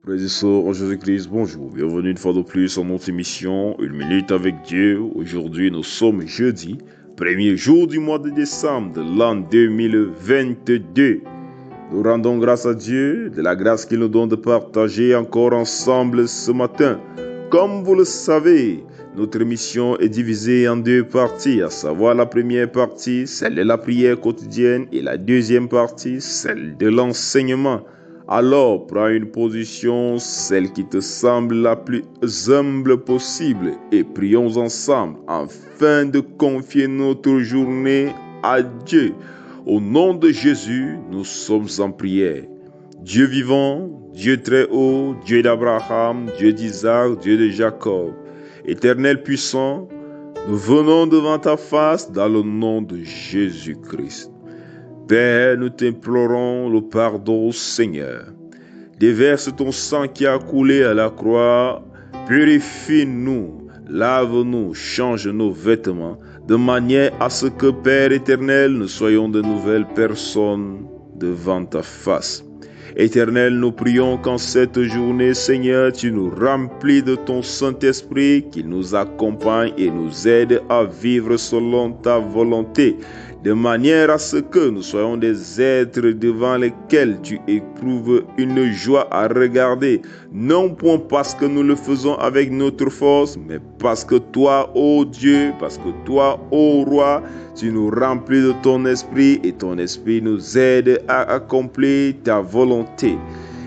Frères et sœurs en Jésus-Christ, bonjour. Bienvenue une fois de plus en notre émission, Une minute avec Dieu. Aujourd'hui, nous sommes jeudi, premier jour du mois de décembre de l'an 2022. Nous rendons grâce à Dieu de la grâce qu'il nous donne de partager encore ensemble ce matin. Comme vous le savez, notre émission est divisée en deux parties, à savoir la première partie, celle de la prière quotidienne, et la deuxième partie, celle de l'enseignement. Alors, prends une position, celle qui te semble la plus humble possible, et prions ensemble afin de confier notre journée à Dieu. Au nom de Jésus, nous sommes en prière. Dieu vivant, Dieu très haut, Dieu d'Abraham, Dieu d'Isaac, Dieu de Jacob, Éternel puissant, nous venons devant ta face dans le nom de Jésus-Christ. Père, nous t'implorons le pardon, Seigneur. Déverse ton sang qui a coulé à la croix, purifie-nous, lave-nous, change nos vêtements, de manière à ce que, Père éternel, nous soyons de nouvelles personnes devant ta face. Éternel, nous prions qu'en cette journée, Seigneur, tu nous remplis de ton Saint-Esprit, qu'il nous accompagne et nous aide à vivre selon ta volonté, de manière à ce que nous soyons des êtres devant lesquels tu éprouves une joie à regarder, non point parce que nous le faisons avec notre force, mais parce que toi, ô Dieu, parce que toi, ô Roi, tu nous remplis de ton esprit et ton esprit nous aide à accomplir ta volonté.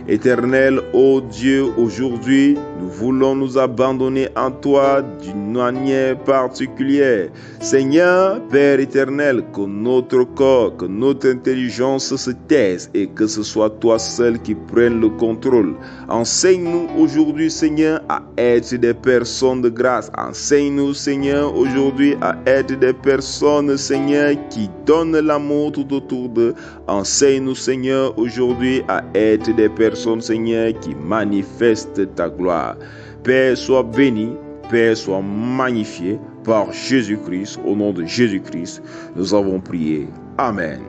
Éternel, ô Dieu, aujourd'hui, nous voulons nous abandonner en toi d'une manière particulière. Seigneur, Père éternel, que notre corps, que notre intelligence se taise et que ce soit toi seul qui prenne le contrôle. Enseigne-nous aujourd'hui, Seigneur, à être des personnes de grâce. Enseigne-nous, Seigneur, aujourd'hui à être des personnes, Seigneur, qui donnent l'amour tout autour d'eux. Enseigne-nous, Seigneur, aujourd'hui à être des personnes, Seigneur, qui manifestent ta gloire. Père, sois béni, Père, sois magnifié par Jésus-Christ. Au nom de Jésus-Christ, nous avons prié. Amen.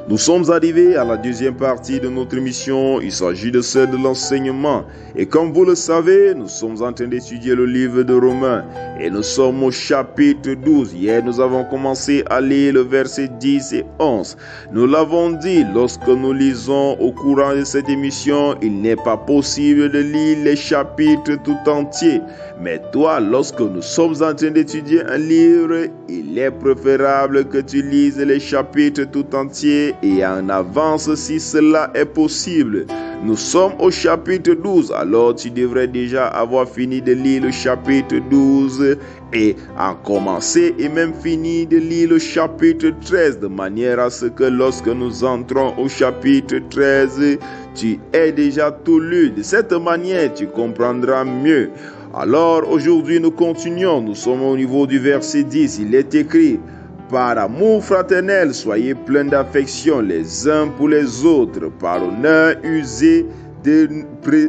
Nous sommes arrivés à la deuxième partie de notre émission. Il s'agit de celle de l'enseignement. Et comme vous le savez, nous sommes en train d'étudier le livre de Romains. Et nous sommes au chapitre 12. Hier, nous avons commencé à lire le verset 10 et 11. Nous l'avons dit, lorsque nous lisons au courant de cette émission, il n'est pas possible de lire les chapitres tout entiers. Mais toi, lorsque nous sommes en train d'étudier un livre, il est préférable que tu lises les chapitres tout entiers et en avance si cela est possible. Nous sommes au chapitre 12, alors tu devrais déjà avoir fini de lire le chapitre 12 et en commencer et même fini de lire le chapitre 13 de manière à ce que lorsque nous entrons au chapitre 13, tu aies déjà tout lu. De cette manière, tu comprendras mieux. Alors aujourd'hui nous continuons, nous sommes au niveau du verset 10, il est écrit: par amour fraternel, soyez pleins d'affection les uns pour les autres, par honneur usé de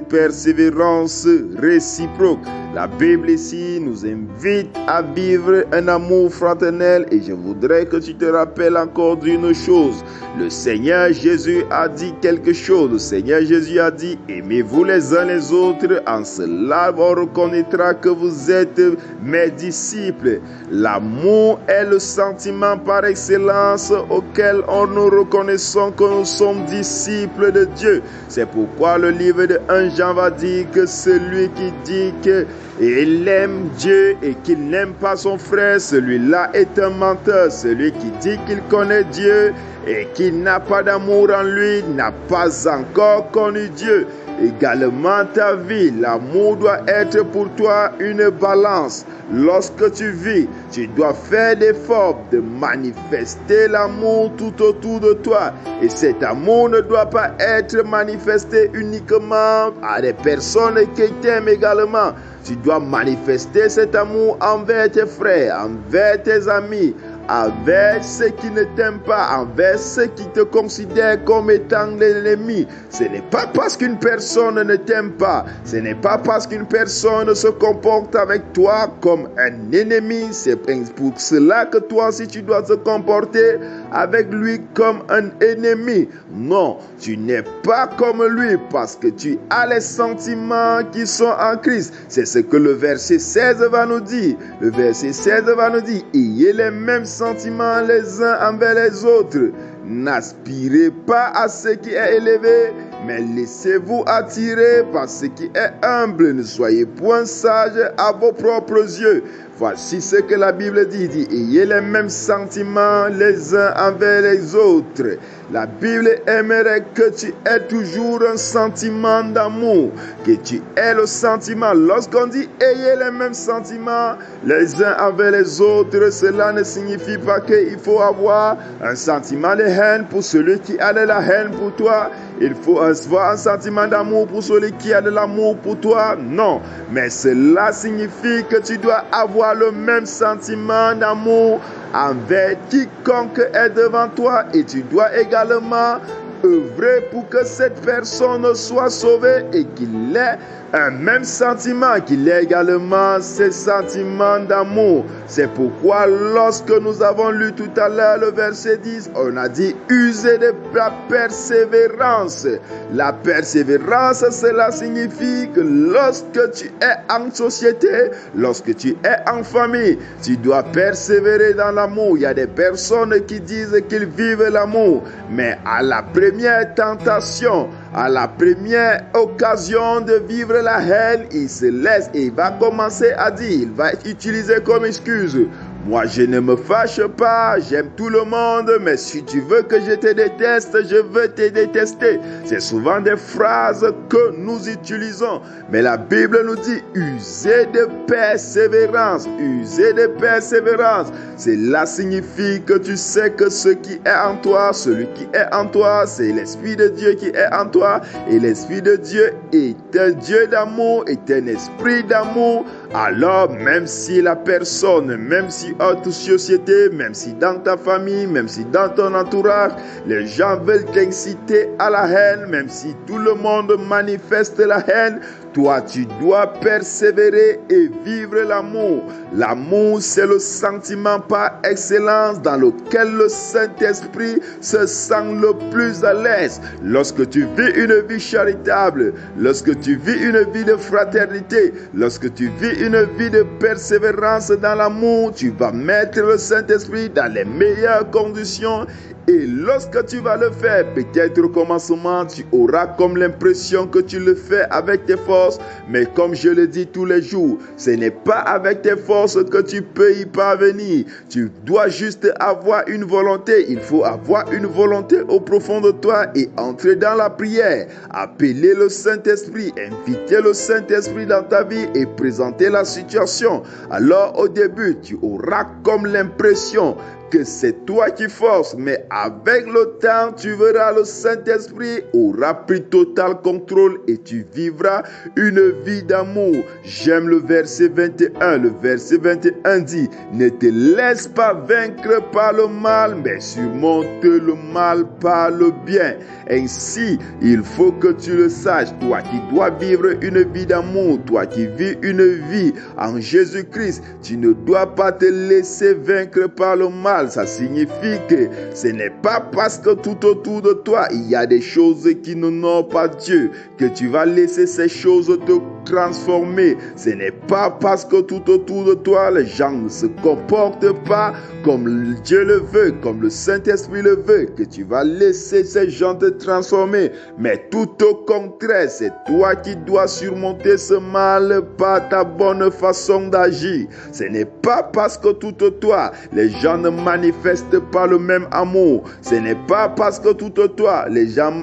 persévérance réciproque. La Bible ici nous invite à vivre un amour fraternel et je voudrais que tu te rappelles encore d'une chose. Le Seigneur Jésus a dit quelque chose. Le Seigneur Jésus a dit: aimez-vous les uns les autres, en cela on reconnaîtra que vous êtes mes disciples. L'amour est le sentiment par excellence auquel nous reconnaissons que nous sommes disciples de Dieu. C'est pourquoi le livre de 1 Jean va dire que celui qui dit qu'il aime Dieu et qu'il n'aime pas son frère, celui-là est un menteur. Celui qui dit qu'il connaît Dieu et qui n'a pas d'amour en lui n'a pas encore connu Dieu. Également ta vie, l'amour doit être pour toi une balance. Lorsque tu vis, tu dois faire l'effort de manifester l'amour tout autour de toi. Et cet amour ne doit pas être manifesté uniquement à des personnes qui t'aiment également. Tu dois manifester cet amour envers tes frères, envers tes amis, envers ceux qui ne t'aiment pas, envers ceux qui te considèrent comme étant l'ennemi. Ce n'est pas parce qu'une personne ne t'aime pas, ce n'est pas parce qu'une personne se comporte avec toi comme un ennemi, c'est pour cela que toi aussi tu dois te comporter avec lui comme un ennemi. Non, tu n'es pas comme lui parce que tu as les sentiments qui sont en Christ. C'est ce que le verset 16 va nous dire. Le verset 16 va nous dire, ayez les mêmes sentiments les uns envers les autres. N'aspirez pas à ce qui est élevé, mais laissez-vous attirer par ce qui est humble. Ne soyez point sages à vos propres yeux. Voici ce que la Bible dit, ayez les mêmes sentiments les uns envers les autres. La Bible aimerait que tu aies toujours un sentiment d'amour, que tu aies le sentiment. Lorsqu'on dit ayez les mêmes sentiments les uns envers les autres, cela ne signifie pas qu'il faut avoir un sentiment de haine pour celui qui a de la haine pour toi. Il faut avoir un sentiment d'amour pour celui qui a de l'amour pour toi. Non, mais cela signifie que tu dois avoir le même sentiment d'amour envers quiconque est devant toi, et tu dois également œuvrer pour que cette personne soit sauvée et qu'il ait un même sentiment, qu'il ait également ces sentiments d'amour. C'est pourquoi lorsque nous avons lu tout à l'heure le verset 10, on a dit user de la persévérance. La persévérance, cela signifie que lorsque tu es en société, lorsque tu es en famille, tu dois persévérer dans l'amour. Il y a des personnes qui disent qu'ils vivent l'amour, mais à la première tentation, à la première occasion de vivre la haine, il se laisse et il va commencer à dire, il va utiliser comme excuse: moi je ne me fâche pas, j'aime tout le monde, mais si tu veux que je te déteste, je veux te détester. C'est souvent des phrases que nous utilisons, mais la Bible nous dit usez de persévérance, usez de persévérance. Cela signifie que tu sais que ce qui est en toi, celui qui est en toi, c'est l'Esprit de Dieu qui est en toi, et l'Esprit de Dieu est un Dieu d'amour, est un esprit d'amour. Alors même si la personne, même si autre société, même si dans ta famille, même si dans ton entourage, les gens veulent t'inciter à la haine, même si tout le monde manifeste la haine, toi tu dois persévérer et vivre l'amour. L'amour, c'est le sentiment par excellence dans lequel le Saint-Esprit se sent le plus à l'aise. Lorsque tu vis une vie charitable, lorsque tu vis une vie de fraternité, lorsque tu vis une vie de persévérance dans l'amour, tu vas mettre le Saint-Esprit dans les meilleures conditions. Et lorsque tu vas le faire, peut-être au commencement, tu auras comme l'impression que tu le fais avec tes forces. Mais comme je le dis tous les jours, ce n'est pas avec tes forces que tu peux y parvenir. Tu dois juste avoir une volonté. Il faut avoir une volonté au profond de toi et entrer dans la prière. Appeler le Saint-Esprit, inviter le Saint-Esprit dans ta vie et présenter la situation. Alors au début, tu auras comme l'impression que c'est toi qui forces, mais avec le temps, tu verras le Saint-Esprit aura pris total contrôle et tu vivras une vie d'amour. J'aime le verset 21. Le verset 21 dit: ne te laisse pas vaincre par le mal, mais surmonte le mal par le bien. Ainsi, il faut que tu le saches, toi qui dois vivre une vie d'amour, toi qui vis une vie en Jésus-Christ, tu ne dois pas te laisser vaincre par le mal. Ça signifie que ce n'est pas parce que tout autour de toi il y a des choses qui n'honorent pas Dieu que tu vas laisser ces choses te transformer. Ce n'est pas parce que tout autour de toi les gens ne se comportent pas comme Dieu le veut, comme le Saint-Esprit le veut, que tu vas laisser ces gens te transformer. Mais tout au contraire, c'est toi qui dois surmonter ce mal par ta bonne façon d'agir. Ce n'est pas parce que tout autour de toi les gens ne manifestent pas le même amour. Ce n'est pas parce que tout autour de toi les gens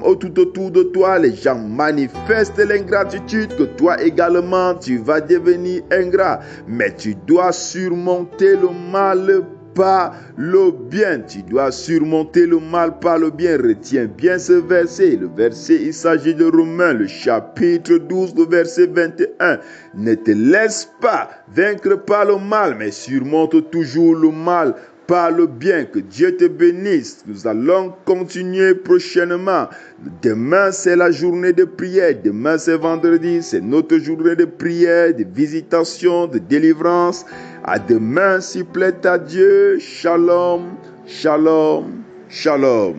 les gens manifestent l'ingratitude que toi également tu vas devenir ingrat. Mais tu dois surmonter le mal par le bien. Tu dois surmonter le mal par le bien. Retiens bien ce verset. Le verset, il s'agit de Romains, le chapitre 12, le verset 21. Ne te laisse pas vaincre par le mal, mais surmonte toujours le mal Parle bien, que Dieu te bénisse. Nous allons continuer prochainement. Demain, c'est la journée de prière. Demain, c'est vendredi. C'est notre journée de prière, de visitation, de délivrance. À demain, s'il plaît à Dieu. Shalom, shalom, shalom.